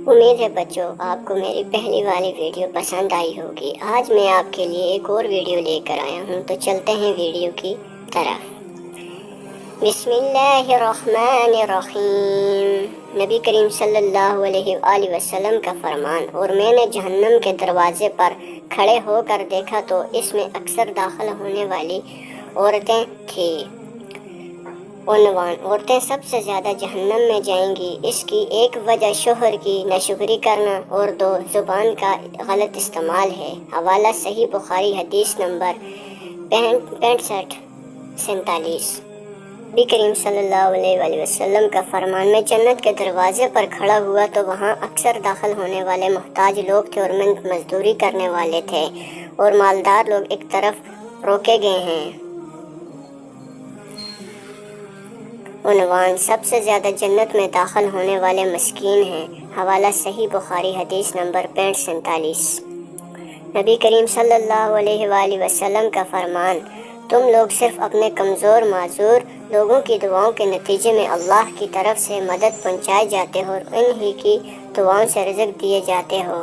امید ہے بچوں آپ کو میری پہلی والی ویڈیو پسند آئی ہوگی۔ آج میں آپ کے لیے ایک اور ویڈیو لے کر آیا ہوں، تو چلتے ہیں ویڈیو کی طرف۔ بسم اللہ الرحمن الرحیم۔ نبی کریم صلی اللہ علیہ وآلہ وسلم کا فرمان، اور میں نے جہنم کے دروازے پر کھڑے ہو کر دیکھا تو اس میں اکثر داخل ہونے والی عورتیں تھیں۔ عنوان: عورتیں سب سے زیادہ جہنم میں جائیں گی۔ اس کی ایک وجہ شوہر کی ناشکری کرنا اور 2 زبان کا غلط استعمال ہے۔ حوالہ صحیح بخاری، حدیث نمبر 6547۔ نبی کریم صلی اللہ علیہ وآلہ وسلم کا فرمان، میں جنت کے دروازے پر کھڑا ہوا تو وہاں اکثر داخل ہونے والے محتاج لوگ تھے اور محنت مزدوری کرنے والے تھے، اور مالدار لوگ ایک طرف روکے گئے ہیں۔ عنوان: سب سے زیادہ جنت میں داخل ہونے والے مسکین ہیں۔ حوالہ صحیح بخاری، حدیث نمبر 6547۔ نبی کریم صلی اللہ علیہ وآلہ وسلم کا فرمان، تم لوگ صرف اپنے کمزور معذور لوگوں کی دعاؤں کے نتیجے میں اللہ کی طرف سے مدد پہنچائے جاتے ہو اور انہی کی دعاؤں سے رزق دیے جاتے ہو۔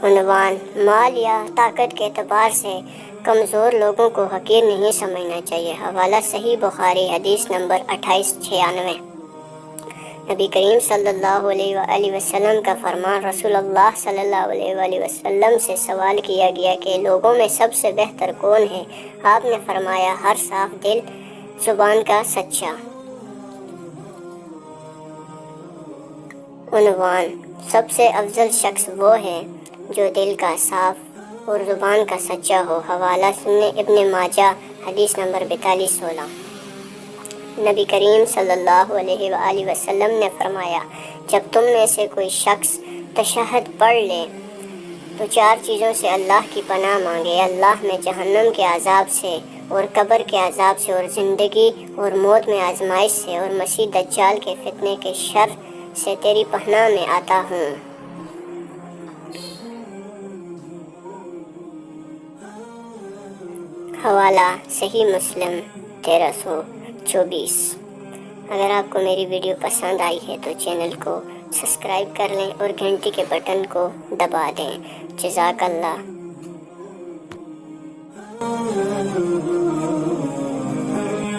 عنوان: مال یا طاقت کے اعتبار سے کمزور لوگوں کو حقیر نہیں سمجھنا چاہیے۔ حوالہ صحیح بخاری، حدیث نمبر 2896۔ نبی کریم صلی اللہ علیہ وآلہ وسلم کا فرمان، رسول اللہ صلی اللہ علیہ وآلہ وسلم سے سوال کیا گیا کہ لوگوں میں سب سے بہتر کون ہے؟ آپ نے فرمایا، ہر صاف دل، زبان کا سچا۔ عنوان: سب سے افضل شخص وہ ہے جو دل کا صاف اور زبان کا سچا ہو۔ حوالہ سنن ابن ماجہ، حدیث نمبر 4216۔ نبی کریم صلی اللہ علیہ وآلہ وسلم نے فرمایا، جب تم میں سے کوئی شخص تشہد پڑھ لے تو 4 چیزوں سے اللہ کی پناہ مانگے: اللہ میں جہنم کے عذاب سے، اور قبر کے عذاب سے، اور زندگی اور موت میں آزمائش سے، اور مسیح دجال کے فتنے کے شر سے تیری پناہ میں آتا ہوں۔ حوالہ صحیح مسلم 1324۔ اگر آپ کو میری ویڈیو پسند آئی ہے تو چینل کو سبسکرائب کر لیں اور گھنٹی کے بٹن کو دبا دیں۔ جزاک اللہ۔